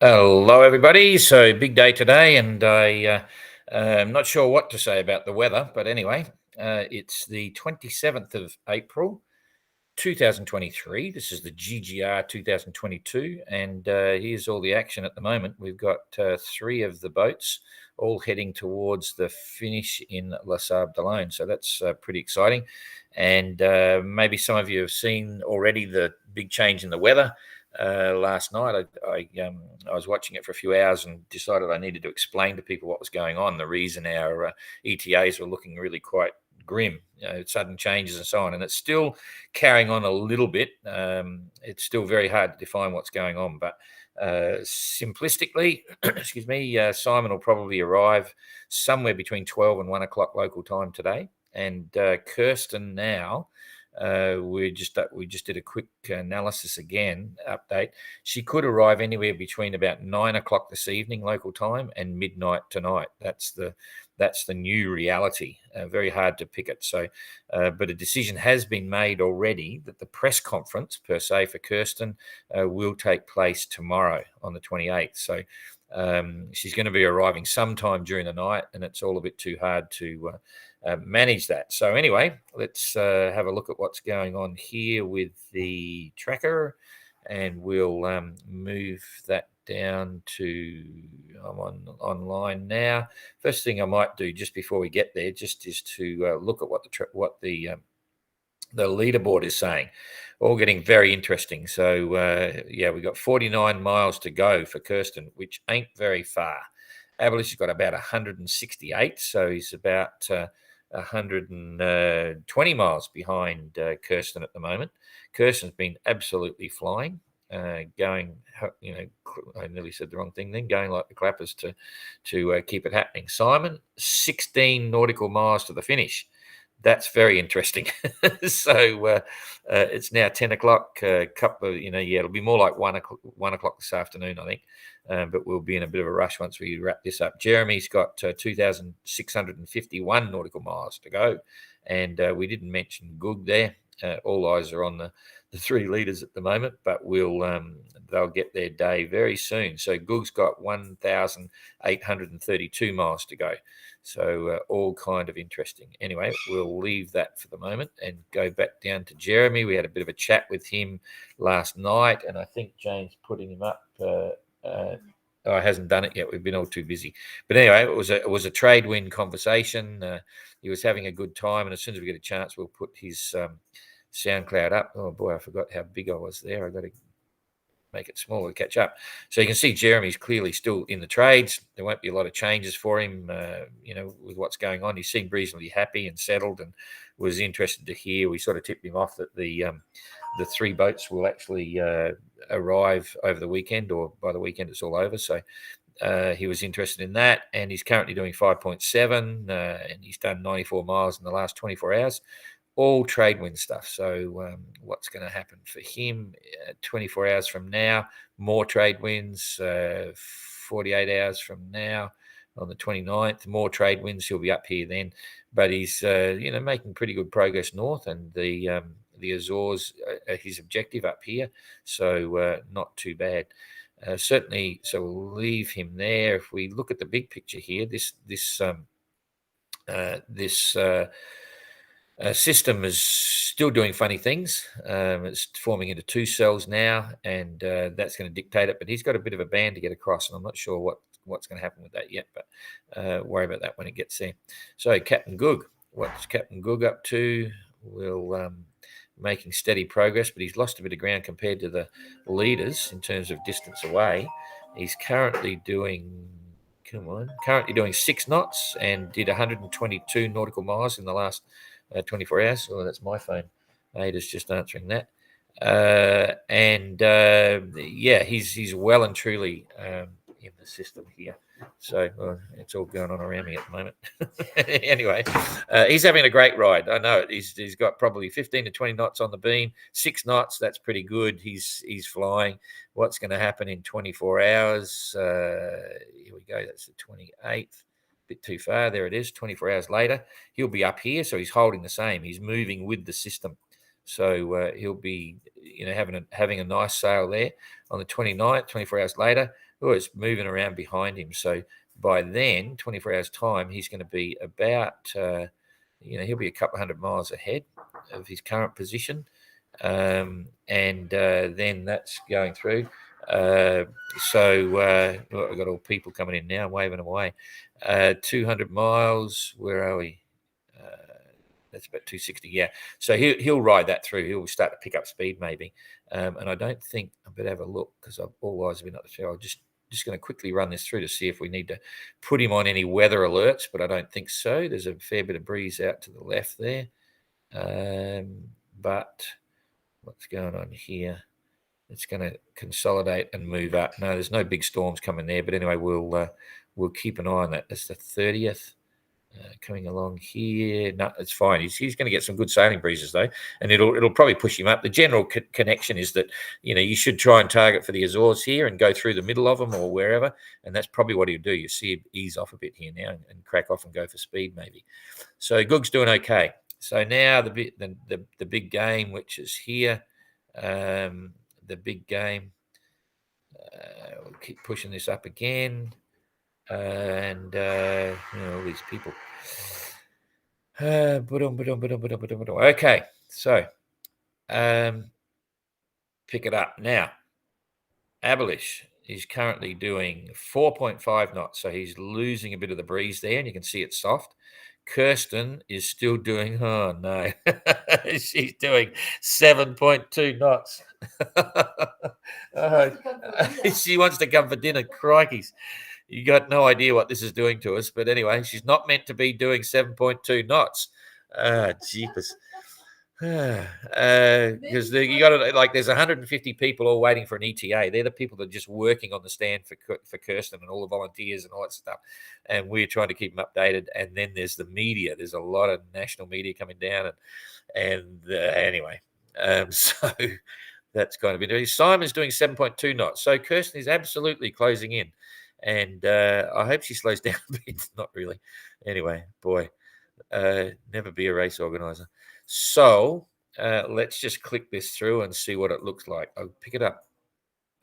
Hello, everybody. So, big day today, and I'm not sure what to say about the weather, but anyway, it's the 27th of April, 2023. This is the GGR 2022, and here's all the action at the moment. We've got three of the boats all heading towards the finish in Les Sables d'Olonne, so that's pretty exciting. And maybe some of you have seen already the big change in the weather. Last night, I was watching it for a few hours and decided I needed to explain to people what was going on, the reason our ETAs were looking really quite grim, sudden changes and so on. And it's still carrying on a little bit. It's still very hard to define what's going on, but simplistically, excuse me, Simon will probably arrive somewhere between 12 and 1 o'clock local time today. And Kirsten now, we just did a quick analysis again, update. She could arrive anywhere between about 9 o'clock this evening local time and midnight tonight. That's the new reality. Very hard to pick it. So, but a decision has been made already that the press conference per se for Kirsten will take place tomorrow on the 28th. So she's going to be arriving sometime during the night, and it's all a bit too hard to manage that. So anyway, let's have a look at what's going on here with the tracker, and we'll move that down to, I'm online now. First thing I might do just before we get there just is to look at what the leaderboard is saying. All getting very interesting. So yeah, we've got 49 miles to go for Kirsten, which ain't very far. Aberlish has got about 168, so he's about 120 miles behind Kirsten at the moment. Kirsten's been absolutely flying, going, I nearly said the wrong thing then, going like the clappers to keep it happening. Simon, 16 nautical miles to the finish. That's very interesting. So it's now 10 o'clock. It'll be more like 1 o'clock this afternoon, I think. But we'll be in a bit of a rush once we wrap this up. Jeremy's got 2,651 nautical miles to go. And we didn't mention Goog there. All eyes are on the three leaders at the moment, but they'll get their day very soon. So Goog's got 1,832 miles to go. So all kind of interesting. Anyway, we'll leave that for the moment and go back down to Jeremy. We had a bit of a chat with him last night, and I think Jane's putting him up. He hasn't done it yet. We've been all too busy. But anyway, it was a trade win conversation. He was having a good time, and as soon as we get a chance, we'll put his SoundCloud up. Oh boy, I forgot how big I was there. I got to make it smaller to catch up. So you can see Jeremy's clearly still in the trades. There won't be a lot of changes for him, with what's going on. He seemed reasonably happy and settled, and was interested to hear. We sort of tipped him off that the three boats will actually arrive over the weekend, or by the weekend it's all over. So he was interested in that, and he's currently doing 5.7, and he's done 94 miles in the last 24 hours. All trade wind stuff. So what's going to happen for him 24 hours from now? More trade winds, 48 hours from now on the 29th. More trade winds. He'll be up here then. But he's making pretty good progress north, and the Azores are his objective up here. So not too bad. Certainly. So we'll leave him there. If we look at the big picture here, this system is still doing funny things. It's forming into two cells now, and that's going to dictate it. But he's got a bit of a band to get across, and I'm not sure what's going to happen with that yet, but worry about that when it gets there. So Captain Goog, what's Captain Goog up to? We'll making steady progress, but he's lost a bit of ground compared to the leaders in terms of distance away. He's currently doing 6 knots and did 122 nautical miles in the last 24 hours. Oh, that's my phone. Ada's just answering that. He's well and truly in the system here. So it's all going on around me at the moment. Anyway, he's having a great ride. I know it. He's got probably 15 to 20 knots on the beam. 6 knots, that's pretty good. He's flying. What's going to happen in 24 hours? Here we go. That's the 28th. Bit too far. There it is. 24 hours later, he'll be up here. So he's holding the same. He's moving with the system. So he'll be, having a nice sail there on the 29th. 24 hours later, Oh, it's moving around behind him. So by then, 24 hours time, he's going to be about, he'll be a couple of 100 miles ahead of his current position. And then that's going through. I've got all people coming in now, waving away. 200 miles. Where are we? That's about 260. Yeah. So he'll ride that through. He'll start to pick up speed maybe. And I don't think I better have a look because all eyes have been up the trail. I'm just going to quickly run this through to see if we need to put him on any weather alerts, but I don't think so. There's a fair bit of breeze out to the left there. But what's going on here? It's going to consolidate and move up. No, there's no big storms coming there. But anyway, we'll keep an eye on that. That's the 30th. Coming along here. No, it's fine. He's going to get some good sailing breezes though, and it'll probably push him up. The general connection is that you should try and target for the Azores here and go through the middle of them or wherever, and that's probably what he'll do. You see him ease off a bit here now and crack off and go for speed maybe. So Goog's doing okay. So now the big game, which is here, the big game. We'll keep pushing this up again. And all these people. Okay, so pick it up now. Abelish is currently doing 4.5 knots, so he's losing a bit of the breeze there, and you can see it's soft. Kirsten is still doing, oh no, she's doing 7.2 knots. She wants to come for dinner, crikeys. You got no idea what this is doing to us, but anyway, she's not meant to be doing 7.2 knots. Jeepers. Because you got to there's 150 people all waiting for an ETA. They're the people that are just working on the stand for Kirsten and all the volunteers and all that stuff. And we're trying to keep them updated. And then there's the media. There's a lot of national media coming down. Anyway, so that's kind of interesting. Simon's doing 7.2 knots. So Kirsten is absolutely closing in. And I hope she slows down a bit. Not really. Anyway, boy, never be a race organizer. So let's just click this through and see what it looks like. I'll pick it up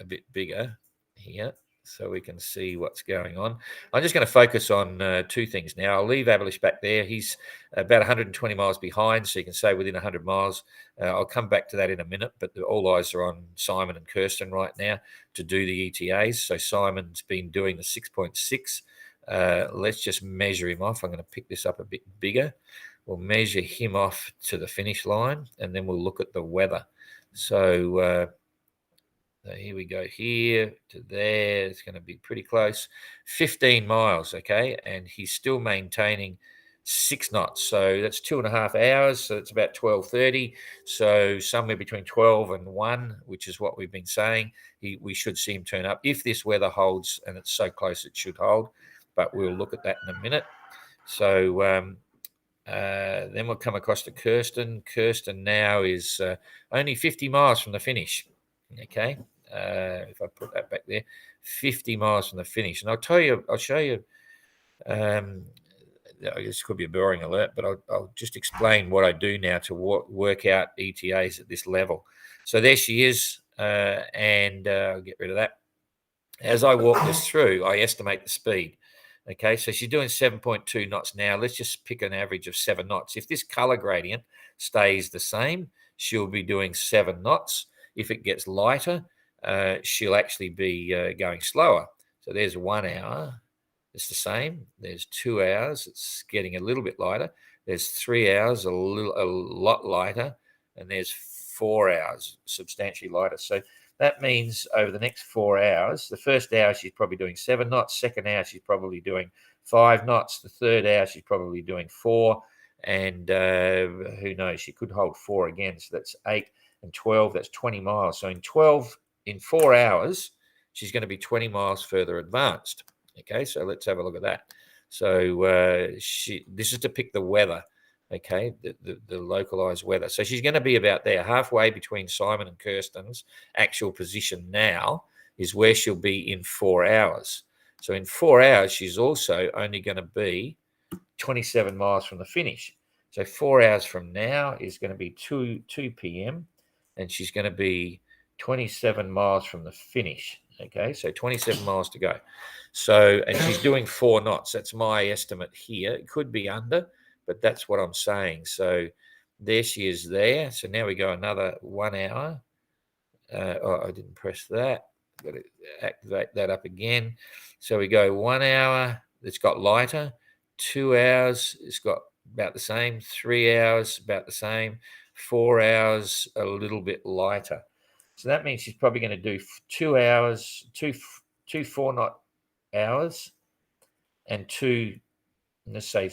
a bit bigger here so we can see what's going on. I'm just going to focus on two things now. I'll leave Abelish back there. He's about 120 miles behind, so you can say within 100 miles. I'll come back to that in a minute, but all eyes are on Simon and Kirsten right now to do the ETAs. So Simon's been doing the 6.6. Let's just measure him off. I'm going to pick this up a bit bigger. We'll measure him off to the finish line, and then we'll look at the weather. So here we go, here to there. It's going to be pretty close. 15 miles, okay? And he's still maintaining 6 knots. So that's 2.5 hours. So it's about 12:30. So somewhere between 12 and 1, which is what we've been saying. We should see him turn up. If this weather holds, and it's so close it should hold. But we'll look at that in a minute. So then we'll come across to Kirsten. Kirsten now is only 50 miles from the finish, okay? If I put that back there, 50 miles from the finish. And I'll show you, I guess it could be a boring alert, but I'll just explain what I do now to work out ETAs at this level. So there she is, and I'll get rid of that. As I walk this through, I estimate the speed. Okay, so she's doing 7.2 knots now. Let's just pick an average of 7 knots. If this color gradient stays the same, she'll be doing 7 knots. If it gets lighter, she'll actually be going slower. So there's 1 hour. It's the same. There's 2 hours. It's getting a little bit lighter. There's 3 hours, a lot lighter. And there's 4 hours, substantially lighter. So that means over the next 4 hours, the first hour she's probably doing 7 knots. Second hour she's probably doing 5 knots. The third hour she's probably doing 4. And who knows, she could hold 4 again. So that's 8 and 12. That's 20 miles. So in 4 hours, she's going to be 20 miles further advanced. Okay, so let's have a look at that. So this is to pick the weather. Okay, the localized weather. So she's going to be about there, halfway between Simon and Kirsten's actual position now is where she'll be in 4 hours. So in 4 hours, she's also only going to be 27 miles from the finish. So 4 hours from now is going to be 2 p.m. and she's going to be 27 miles from the finish. Okay, so 27 miles to go. So, and she's doing 4 knots. That's my estimate here. It could be under, but that's what I'm saying. So there she is there. So now we go another 1 hour. Oh, I didn't press that. Got to activate that up again. So we go 1 hour. It's got lighter. 2 hours. It's got about the same. 3 hours, about the same. 4 hours, a little bit lighter. So that means she's probably going to do 2 hours, two 4 knot hours, and two, let's say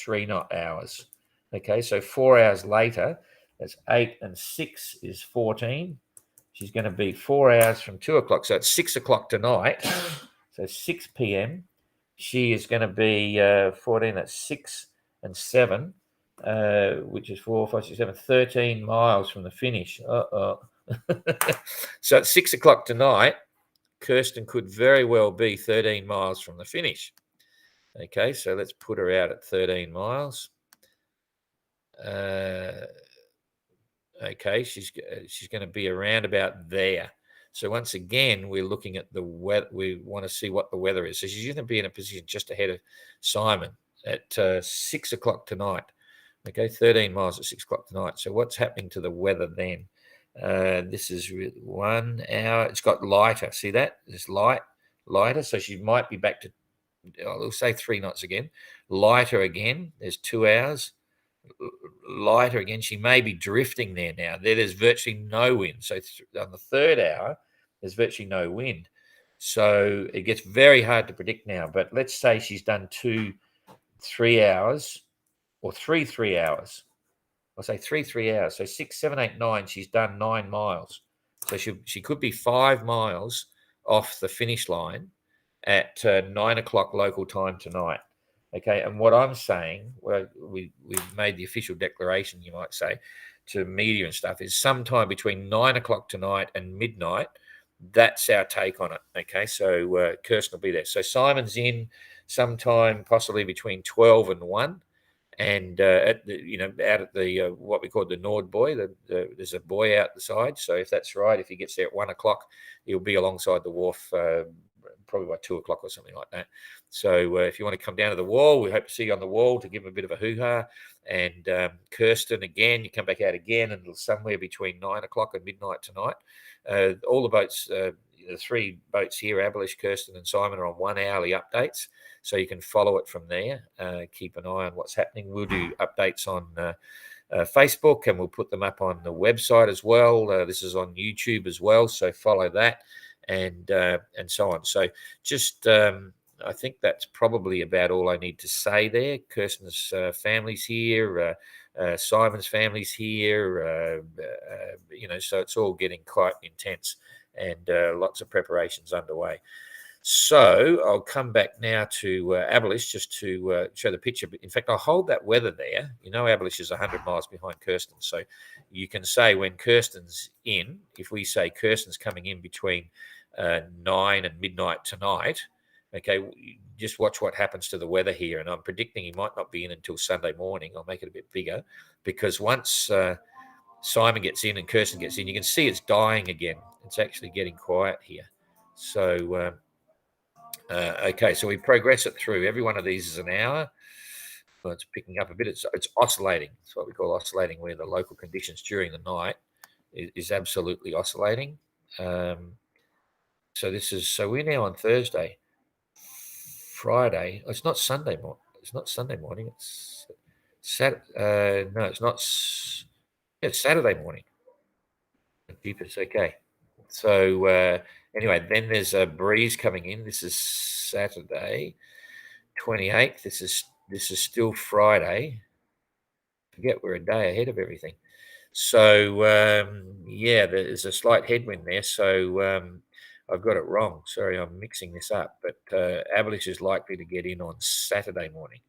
3 knot hours. Okay, so 4 hours later, that's 8 and 6 is 14. She's going to be 4 hours from 2 o'clock. So it's 6 o'clock tonight. So 6 p.m. She is going to be 14. That's 6 and 7, which is 4, 5, 6, 7, 13 miles from the finish. So at 6 o'clock tonight, Kirsten could very well be 13 miles from the finish. Okay, so let's put her out at 13 miles. Okay, she's going to be around about there. So once again, we're looking at the weather. We want to see what the weather is. So she's going to be in a position just ahead of Simon at 6 o'clock tonight. Okay, 13 miles at 6 o'clock tonight. So what's happening to the weather then? This is 1 hour. It's got lighter. See that? It's lighter. So she might be back to, we'll say 3 knots again. Lighter again. There's 2 hours. Lighter again. She may be drifting there now. There's virtually no wind. So on the 3rd hour, there's virtually no wind. So it gets very hard to predict now. But let's say she's done 2 3 hours or 3 3 hours. I'll say 3 3 hours. So 6, 7, 8, 9. She's done 9 miles. So she could be 5 miles off the finish line at 9 o'clock local time tonight. Okay, and what I'm saying, well, we've made the official declaration, you might say, to media and stuff, is sometime between 9 o'clock tonight and midnight. That's our take on it. Okay, so Kirsten will be there. So Simon's in sometime possibly between 12 and 1. And at the, out at the what we call the Nord Buoy, there's a buoy out the side. So if that's right, if he gets there at 1 o'clock, he'll be alongside the wharf probably by 2 o'clock or something like that. So if you want to come down to the wall, we hope to see you on the wall to give him a bit of a hoo-ha. And Kirsten, again, you come back out again, and somewhere between 9 o'clock and midnight tonight. All the boats, the 3 boats here, Abelish, Kirsten, and Simon, are on 1 hourly updates. So you can follow it from there. Keep an eye on what's happening. We'll do updates on Facebook, and we'll put them up on the website as well. This is on YouTube as well, so follow that, and so on. So just I think that's probably about all I need to say there. Kirsten's family's here, Simon's family's here, so it's all getting quite intense, and lots of preparations underway. So I'll come back now to Abelish just to show the picture. In fact, I'll hold that weather there. Abelish is 100 miles behind Kirsten. So you can say when Kirsten's in, if we say Kirsten's coming in between 9 and midnight tonight, okay, just watch what happens to the weather here. And I'm predicting he might not be in until Sunday morning. I'll make it a bit bigger, because once Simon gets in and Kirsten gets in, you can see it's dying again. It's actually getting quiet here. So... okay, so we progress it through. Every one of these is an hour. Well, it's picking up a bit. It's oscillating. It's what we call oscillating, where the local conditions during the night is absolutely oscillating. So we're now on Thursday, Friday. It's not Sunday morning. It's not Sunday morning. It's Saturday. No, it's not. It's Saturday morning. Jeepers. Okay. So anyway, then there's a breeze coming in. This is Saturday, 28th. This is still Friday. Forget we're a day ahead of everything. So there's a slight headwind there. So I've got it wrong. Sorry, I'm mixing this up. But Abelish is likely to get in on Saturday morning.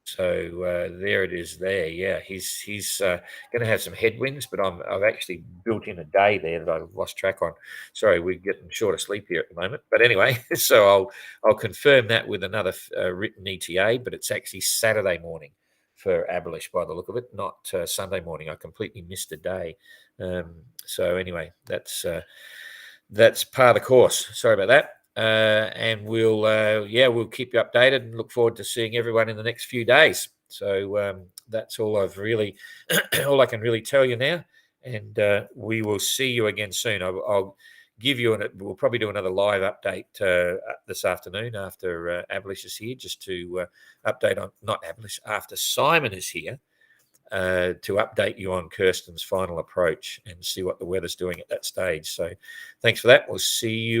So there it is there. Yeah, he's going to have some headwinds, but I've actually built in a day there that I've lost track on. Sorry, we're getting short of sleep here at the moment. But anyway, so I'll confirm that with another written ETA, but it's actually Saturday morning for Aberlish by the look of it, not Sunday morning. I completely missed a day. So anyway, that's part of the course. Sorry about that. And we'll keep you updated and look forward to seeing everyone in the next few days. So that's all all I can really tell you now. And we will see you again soon. I'll give you we'll probably do another live update this afternoon after Aberlish is here, just to update on, not Aberlish, after Simon is here, to update you on Kirsten's final approach and see what the weather's doing at that stage. So thanks for that. We'll see you